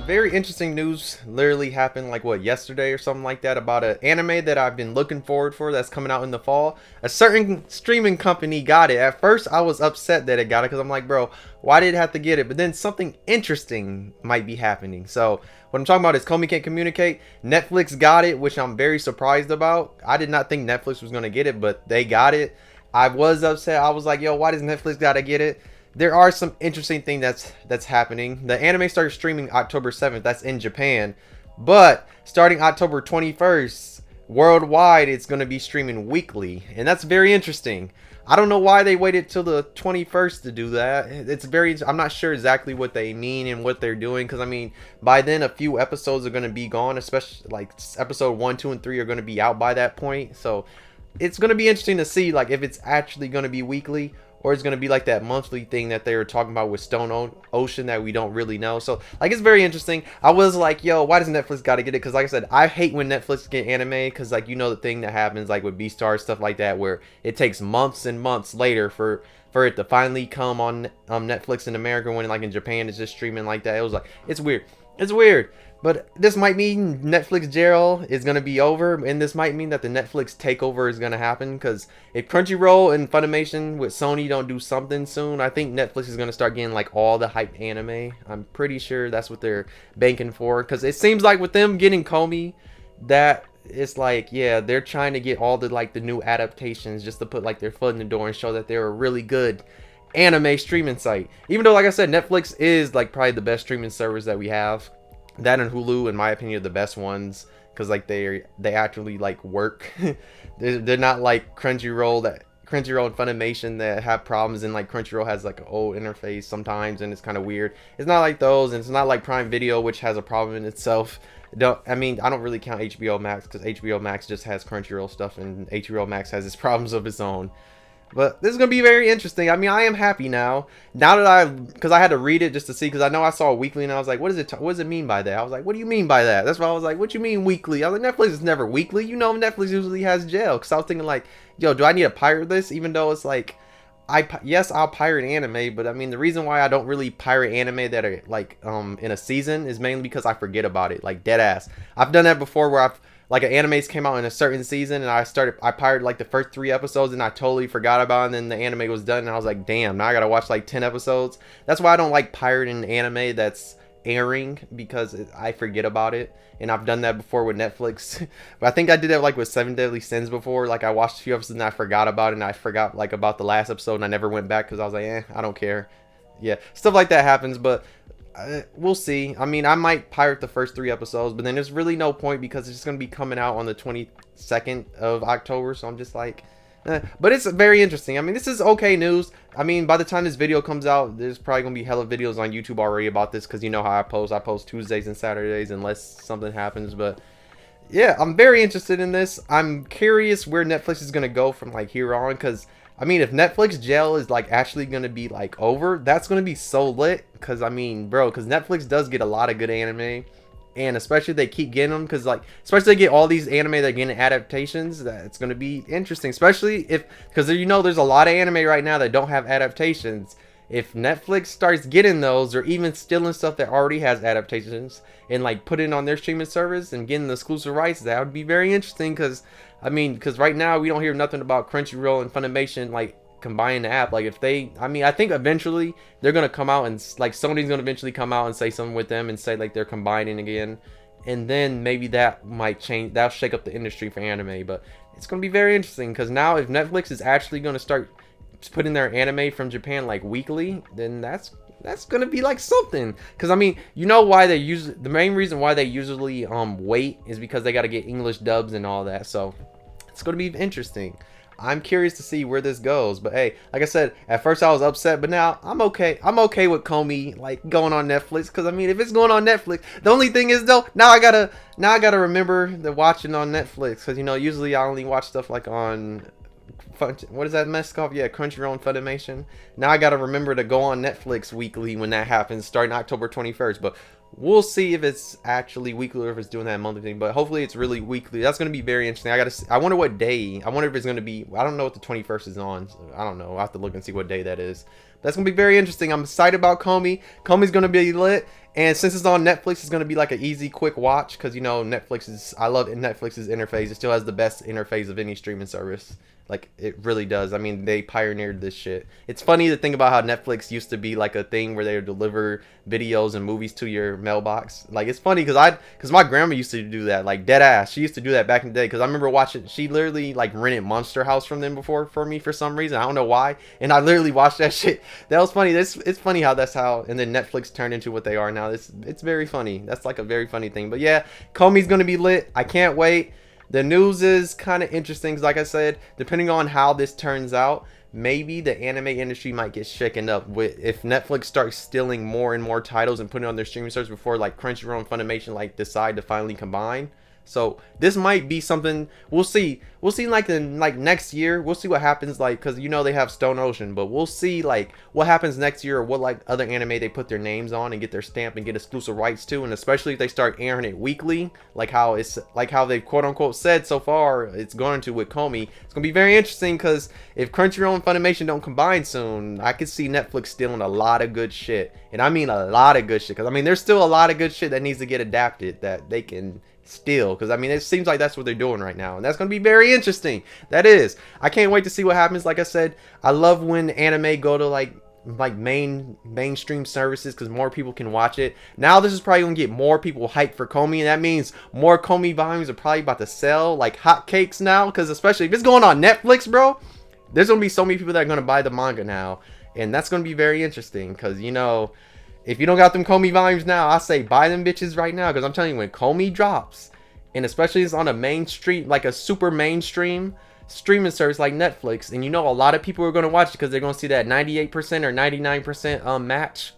Very interesting news literally happened like what yesterday or something like that about an anime that I've been looking forward for that's coming out in the fall. A certain streaming company got it. At first I was upset that it got it because I'm like, bro, why did it have to get it? But then something interesting might be happening. So what I'm talking about is Komi Can't Communicate. Netflix got it, which I'm very surprised about. I did not think Netflix was gonna get it, but they got it. I was upset. I was like, yo, why does Netflix gotta get it? There are some interesting things that's happening. The anime started streaming October 7th. That's in Japan. But starting October 21st, worldwide, it's going to be streaming weekly. And that's very interesting. I don't know why they waited till the 21st to do that. I'm not sure exactly what they mean and what they're doing. Because, I mean, by then, a few episodes are going to be gone. Especially, like, episode 1, 2, and 3 are going to be out by that point. So, it's going to be interesting to see, like, if it's actually going to be weekly, or it's going to be like that monthly thing that they were talking about with Stone Ocean that we don't really know. So, like, it's very interesting. I was like, yo, why does Netflix got to get it? Because, like I said, I hate when Netflix get anime because, like, you know, the thing that happens, like, with Beastars, stuff like that, where it takes months and months later for it to finally come on Netflix in America when, like, in Japan, it's just streaming like that. It was like, it's weird. It's weird. But this might mean Netflix jail is going to be over, and this might mean that the Netflix takeover is going to happen, because if Crunchyroll and Funimation with Sony don't do something soon, I think Netflix is going to start getting like all the hyped anime. I'm pretty sure that's what they're banking for, because it seems like with them getting Komi, that it's like, yeah, they're trying to get all the like the new adaptations just to put like their foot in the door and show that they're a really good anime streaming site. Even though, like I said, Netflix is like probably the best streaming service that we have. That and Hulu, in my opinion, are the best ones, because like they actually like work. they're not like Crunchyroll and Funimation that have problems, and like Crunchyroll has like an old interface sometimes and it's kind of weird. It's not like those, and it's not like Prime Video, which has a problem in itself. I don't really count HBO Max, because HBO Max just has Crunchyroll stuff, and HBO Max has its problems of its own. But this is going to be very interesting. I mean, I am happy now. Now that because I had to read it just to see, because I know I saw weekly, and I was like, what does it mean by that? I was like, what do you mean by that? That's why I was like, what you mean weekly? I was like, Netflix is never weekly. You know, Netflix usually has jail. Because I was thinking like, yo, do I need to pirate this? Even though it's like, yes, I'll pirate anime, but I mean, the reason why I don't really pirate anime that are like in a season is mainly because I forget about it, like dead ass. I've done that before where like an anime's came out in a certain season, and I pirated like the first 3 episodes, and I totally forgot about it, and then the anime was done, and I was like, damn, now I gotta watch like 10 episodes. That's why I don't like pirating anime that's airing, because I forget about it. And I've done that before with Netflix. But I think I did that like with Seven Deadly Sins before. Like I watched a few episodes and I forgot about it, and I forgot like about the last episode, and I never went back because I was like, I don't care. Yeah, stuff like that happens, but we'll see. I mean, I might pirate the first 3 episodes, but then there's really no point, because it's just going to be coming out on the 22nd of October, so I'm just like, but it's very interesting. I mean, this is okay news. I mean, by the time this video comes out, there's probably going to be hella videos on YouTube already about this, because you know how I post Tuesdays and Saturdays unless something happens. But yeah, I'm very interested in this. I'm curious where Netflix is going to go from like here on, because I mean, if Netflix jail is like actually going to be like over, that's going to be so lit. Because I mean, bro, because Netflix does get a lot of good anime, and especially if they keep getting them, because like especially they get all these anime that are getting adaptations, that's going to be interesting. Especially if, because you know there's a lot of anime right now that don't have adaptations. If Netflix starts getting those, or even stealing stuff that already has adaptations and like putting it on their streaming service and getting the exclusive rights, that would be very interesting. Because I mean, because right now we don't hear nothing about Crunchyroll and Funimation like combining the app. Like if they, I mean, I think eventually they're gonna come out, and like Sony's gonna eventually come out and say something with them and say like they're combining again, and then maybe that might change, that'll shake up the industry for anime. But it's gonna be very interesting, because now if Netflix is actually gonna start putting their anime from Japan like weekly, then that's gonna be like something. Because I mean, you know why they use, the main reason why they usually wait is because they got to get English dubs and all that. So it's gonna be interesting. I'm curious to see where this goes. But hey, like I said, at first I was upset, but now I'm okay. I'm okay with Komi like going on Netflix, because I mean, if it's going on Netflix, the only thing is though, now I gotta remember to watch it on Netflix, because you know usually I only watch stuff like on what is that mess called? Yeah, Crunchyroll and Funimation. Now I gotta remember to go on Netflix weekly when that happens, starting October 21st. But we'll see if it's actually weekly or if it's doing that monthly thing. But hopefully it's really weekly. That's gonna be very interesting. I wonder what day. I wonder if it's gonna be. I don't know what the 21st is on. So I don't know. I'll have to look and see what day that is. That's gonna be very interesting. I'm excited about Komi. Komi's gonna be lit. And since it's on Netflix, it's gonna be like an easy, quick watch because you know Netflix is. I love Netflix's interface. It still has the best interface of any streaming service. Like it really does. I mean, they pioneered this shit. It's funny to think about how Netflix used to be like a thing where they would deliver videos and movies to your mailbox. Like it's funny because my grandma used to do that, like dead ass. She used to do that back in the day. Because I remember watching. She literally like rented Monster House from them before for me for some reason. I don't know why. And I literally watched that shit. That was funny. It's funny how that's how. And then Netflix turned into what they are now. It's very funny. That's like a very funny thing. But yeah, Komi's gonna be lit. I can't wait. The news is kind of interesting. Like I said, depending on how this turns out, maybe the anime industry might get shaken up with if Netflix starts stealing more and more titles and putting it on their streaming service before like Crunchyroll and Funimation like decide to finally combine. So this might be something we'll see. We'll see like in like next year. We'll see what happens like because you know they have Stone Ocean, but we'll see like what happens next year or what like other anime they put their names on and get their stamp and get exclusive rights to, and especially if they start airing it weekly, like how they quote unquote said so far it's going to with Komi. It's gonna be very interesting because if Crunchyroll and Funimation don't combine soon, I could see Netflix stealing a lot of good shit, and I mean a lot of good shit because I mean there's still a lot of good shit that needs to get adapted that they can still because I mean it seems like that's what they're doing right now, and that's going to be very interesting. That is, I can't wait to see what happens. Like I said, I love when anime go to like mainstream services because more people can watch it. Now this is probably gonna get more people hyped for Komi, and that means more Komi volumes are probably about to sell like hotcakes now, because especially if it's going on Netflix, bro, there's gonna be so many people that are gonna buy the manga now, and that's gonna be very interesting because you know, if you don't got them Komi volumes now, I say buy them bitches right now, because I'm telling you, when Komi drops, and especially it's on a mainstream, like a super mainstream streaming service like Netflix, and you know a lot of people are going to watch it because they're going to see that 98% or 99% match,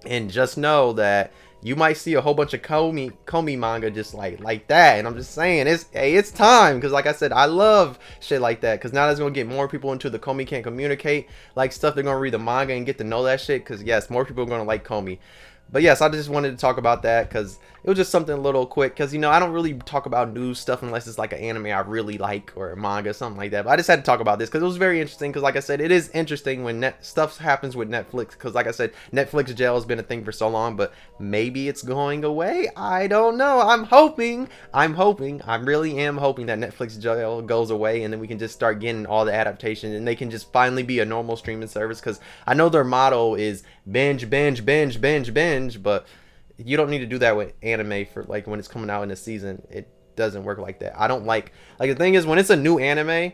and just know that you might see a whole bunch of Komi manga just like that. And I'm just saying, it's time, because like I said, I love shit like that, because now that's going to get more people into the Komi can't communicate like stuff. They're going to read the manga and get to know that shit, because yes, more people are going to like Komi. But yes, I just wanted to talk about that because it was just something a little quick. Because, you know, I don't really talk about news stuff unless it's like an anime I really like or a manga, something like that. But I just had to talk about this because it was very interesting. Because, like I said, it is interesting when stuff happens with Netflix. Because, like I said, Netflix jail has been a thing for so long. But maybe it's going away. I don't know. I'm hoping. I really am hoping that Netflix jail goes away. And then we can just start getting all the adaptation. And they can just finally be a normal streaming service. Because I know their motto is binge, binge, binge, binge, binge. But you don't need to do that with anime for like when it's coming out in a season. It doesn't work like that. I don't like the thing is when it's a new anime,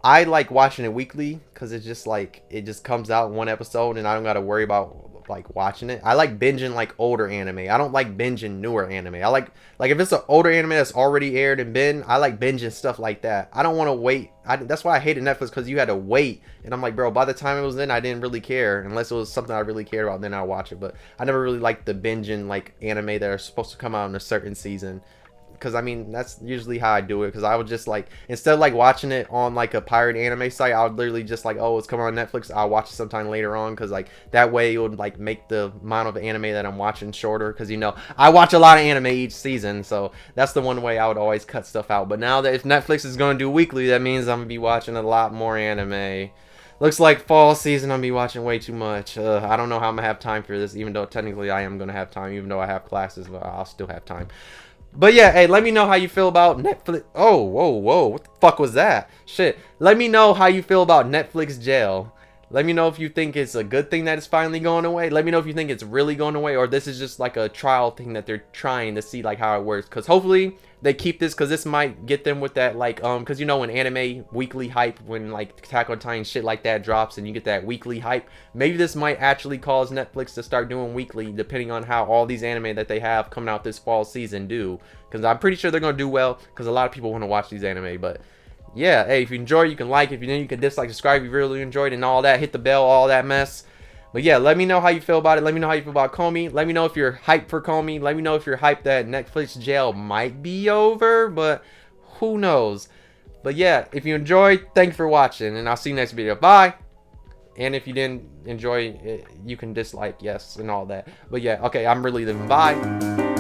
I like watching it weekly because it's just like it just comes out in one episode and I don't got to worry about like watching it. I like binging like older anime. I don't like binging newer anime. I like if it's an older anime that's already aired and been, I like binging stuff like that. I don't want to wait. That's why I hated Netflix, because you had to wait, and I'm like, bro, by the time it was in, I didn't really care unless it was something I really cared about. Then I'll watch it. But I never really liked the binging like anime that are supposed to come out in a certain season. Because I mean that's usually how I do it, because I would just like, instead of like watching it on like a pirate anime site, I would literally just like, oh, it's coming on Netflix, I'll watch it sometime later on, because like that way it would like make the amount of anime that I'm watching shorter, because you know I watch a lot of anime each season, so that's the one way I would always cut stuff out. But now that if Netflix is going to do weekly, that means I'm gonna be watching a lot more anime. Looks like fall season I'm gonna be watching way too much. I don't know how I'm gonna have time for this, even though technically I am gonna have time, even though I have classes, but I'll still have time. But yeah, hey, let me know how you feel about Netflix. Oh, whoa, what the fuck was that? Shit. Let me know how you feel about Netflix jail. Let me know if you think it's a good thing that it's finally going away. Let me know if you think it's really going away, or this is just like a trial thing that they're trying to see like how it works. Because hopefully they keep this, because this might get them with that like because you know when anime weekly hype, when like Attack on Titan shit like that drops and you get that weekly hype, maybe this might actually cause Netflix to start doing weekly, depending on how all these anime that they have coming out this fall season do. Because I'm pretty sure they're gonna do well, because a lot of people want to watch these anime. But yeah, hey, if you enjoy, you can like. If you didn't, you can dislike, subscribe if you really enjoyed, and all that. Hit the bell, all that mess. But yeah, let me know how you feel about it. Let me know how you feel about Komi. Let me know if you're hyped for Komi. Let me know if you're hyped that Netflix jail might be over, but who knows. But yeah, if you enjoyed, thanks for watching, and I'll see you next video. Bye. And if you didn't enjoy it, you can dislike, yes, and all that. But yeah, okay, I'm really leaving. Bye.